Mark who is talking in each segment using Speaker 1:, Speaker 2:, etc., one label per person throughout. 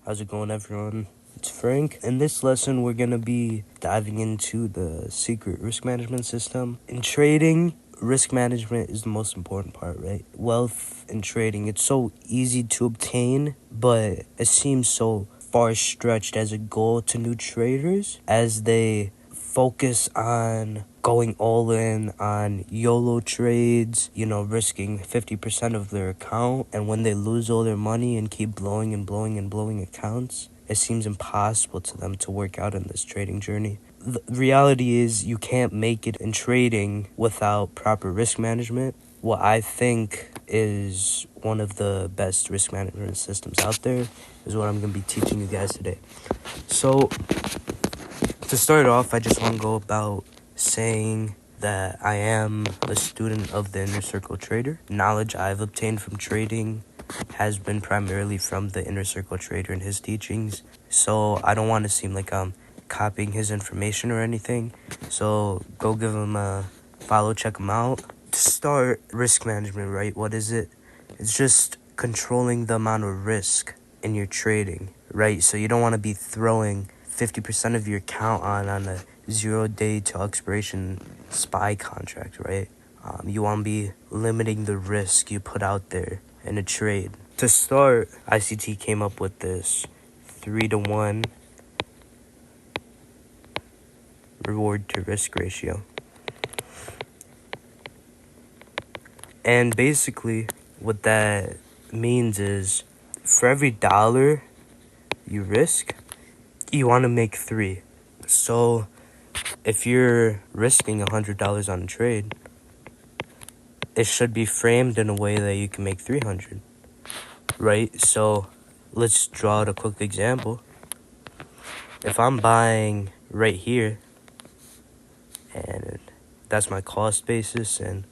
Speaker 1: How's it going, everyone? It's Frank. In this lesson, we're going to be diving into the secret risk management system. In trading, risk management is the most important part, right? Wealth in trading, it's so easy to obtain, but it seems so far-stretched as a goal to new traders as they focus on going all in on YOLO trades, risking 50% of their account. And when they lose all their money and keep blowing accounts, it seems impossible to them to work out in this trading journey. The reality is you can't make it in trading without proper risk management. What I think is one of the best risk management systems out there is what I'm going to be teaching you guys today. So, to start off, I just want to go about saying that I am a student of the Inner Circle Trader. Knowledge I've obtained from trading has been primarily from the Inner Circle Trader and his teachings. So I don't want to seem like I'm copying his information or anything. So go give him a follow, check him out. To start, risk management, right? What is it? It's just controlling the amount of risk in your trading, right? So you don't want to be throwing 50% of your account on a 0 day to expiration SPY contract, right? You want to be limiting the risk you put out there in a trade. To start, ICT came up with this 3-to-1 reward to risk ratio. And basically, what that means is for every dollar you risk, you want to make 3. So if you're risking $100 on a trade, it should be framed in a way that you can make 300, right? So let's draw out a quick example. If I'm buying right here, and that's my cost basis, and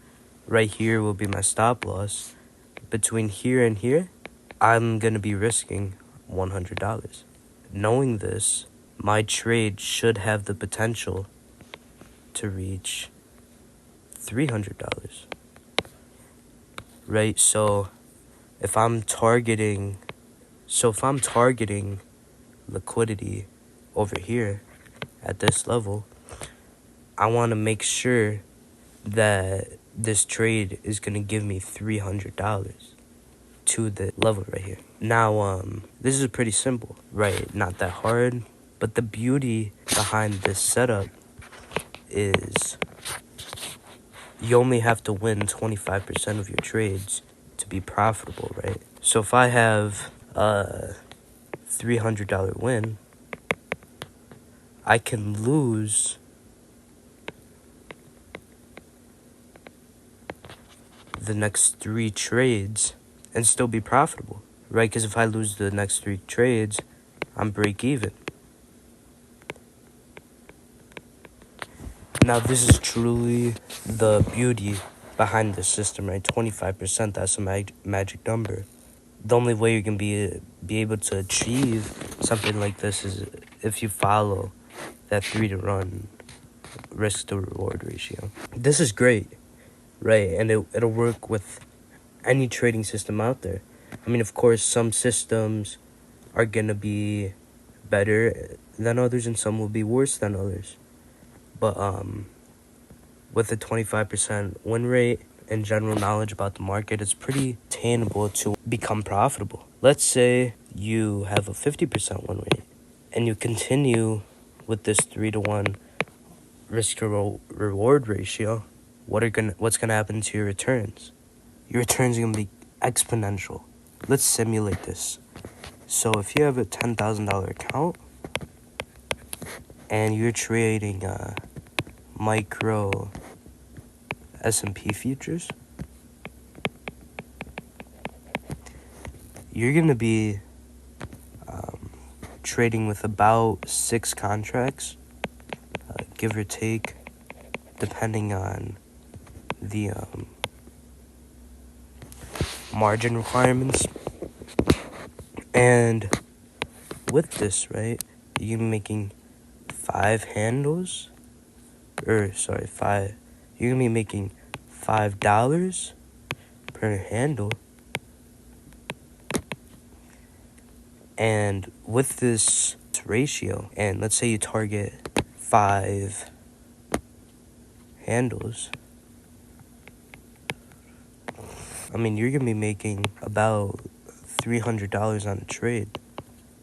Speaker 1: right here will be my stop loss, between here and here, I'm going to be risking $100. Knowing this, my trade should have the potential to reach $300, right? So if I'm targeting liquidity over here at this level, I want to make sure that this trade is going to give me $300 to the level right here. Now, this is pretty simple, right? Not that hard, but the beauty behind this setup is you only have to win 25% of your trades to be profitable, right? So if I have a $300 win, I can lose the next 3 trades and still be profitable, right? Because if I lose the next 3 trades, I'm break even. Now, this is truly the beauty behind the system, right? 25%, that's a magic number. The only way you can be able to achieve something like this is if you follow that 3-to-1 risk to reward ratio. This is great, right? And it'll work with any trading system out there. I mean, of course, some systems are going to be better than others and some will be worse than others. But with a 25% win rate and general knowledge about the market, it's pretty attainable to become profitable. Let's say you have a 50% win rate and you continue with this 3-to-1 risk to reward ratio. What's gonna happen to your returns? Your returns are gonna be exponential. Let's simulate this. So if you have a $10,000 account and you're trading micro S&P futures, you're gonna be trading with about 6 contracts, give or take, depending on the margin requirements. And with this, right, you're making 5 handles, you're gonna be making $5 per handle. And with this ratio, and let's say you target 5 handles, I mean, you're gonna be making about $300 on a trade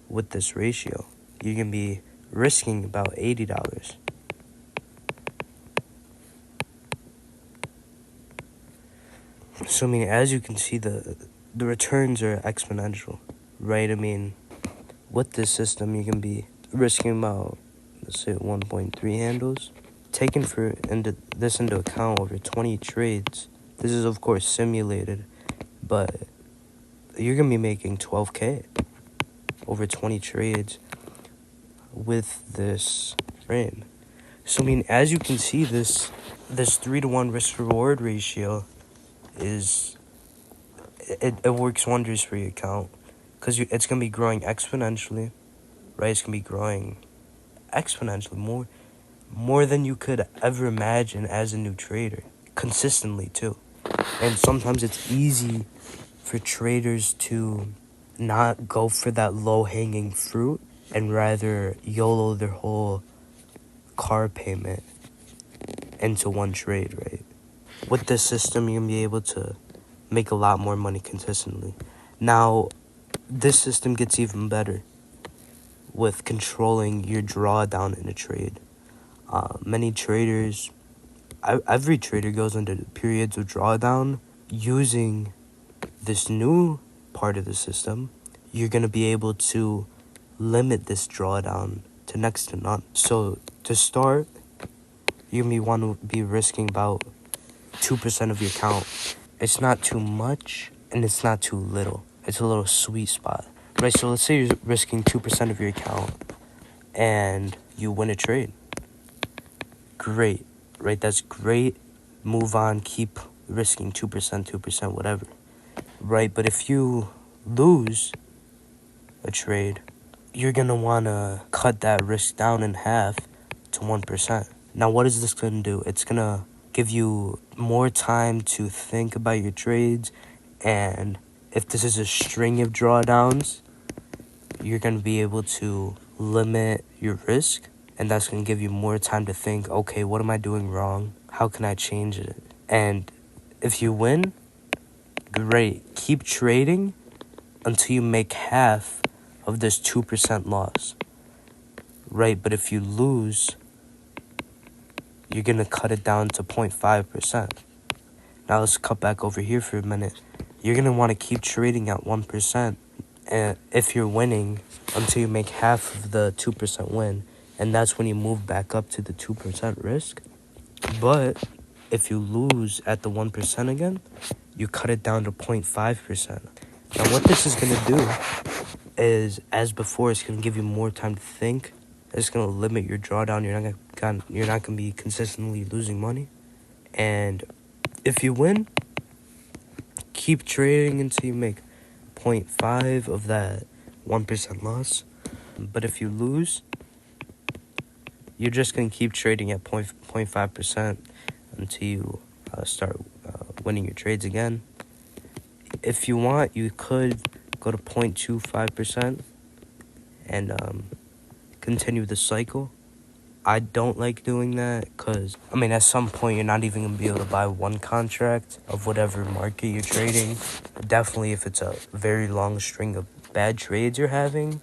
Speaker 1: with this ratio. You're gonna be risking about $80. So, I mean, as you can see, the returns are exponential, right? I mean, with this system, you can be risking about, let's say, 1.3 handles. Taking this into account over 20 trades, this is, of course, simulated, but you're going to be making 12K over 20 trades with this frame. So, I mean, as you can see, this 3-to-1 risk-reward ratio it works wonders for your account, because it's going to be growing exponentially, right? It's going to be growing exponentially, more than you could ever imagine as a new trader, consistently too. And sometimes it's easy for traders to not go for that low-hanging fruit and rather YOLO their whole car payment into one trade, right? With this system, you're going to be able to make a lot more money consistently. Now, this system gets even better with controlling your drawdown in a trade. Many traders, every trader goes into periods of drawdown. Using this new part of the system, you're going to be able to limit this drawdown to next to none. So to start, you may want to be risking about 2% of your account. It's not too much and it's not too little. It's a little sweet spot, right? So let's say you're risking 2% of your account and you win a trade. Great, right? That's great. Move on, keep risking 2%, whatever, right? But if you lose a trade, you're gonna wanna cut that risk down in half to 1%. Now, what is this gonna do? It's gonna give you more time to think about your trades, and if this is a string of drawdowns, you're gonna be able to limit your risk, and that's gonna give you more time to think, okay, what am I doing wrong? How can I change it? And if you win, great. Keep trading until you make half of this 2% loss, right? But if you lose, you're going to cut it down to 0.5%. Now let's cut back over here for a minute. You're going to want to keep trading at 1% and if you're winning until you make half of the 2% win. And that's when you move back up to the 2% risk. But if you lose at the 1% again, you cut it down to 0.5%. Now what this is going to do is, as before, it's going to give you more time to think. It's going to limit your drawdown. You're not going to be consistently losing money. And if you win, keep trading until you make 0.5 of that 1% loss. But if you lose, you're just going to keep trading at 0.5% until you start winning your trades again. If you want, you could go to 0.25% and continue the cycle. I don't like doing that because, I mean, at some point you're not even going to be able to buy one contract of whatever market you're trading. Definitely if it's a very long string of bad trades you're having,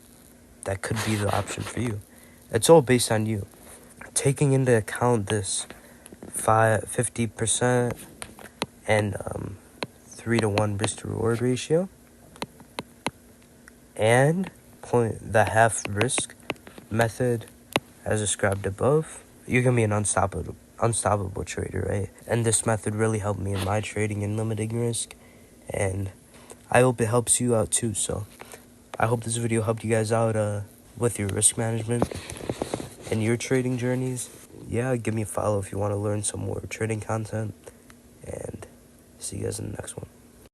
Speaker 1: that could be the option for you. It's all based on you. Taking into account this 50% and 3-to-1 risk to reward ratio and the half risk method as described above, you're gonna be an unstoppable trader, right? And this method really helped me in my trading and limiting risk, and I hope it helps you out too. So I hope this video helped you guys out with your risk management and your trading journeys. Yeah, give me a follow if you want to learn some more trading content, and see you guys in the next one.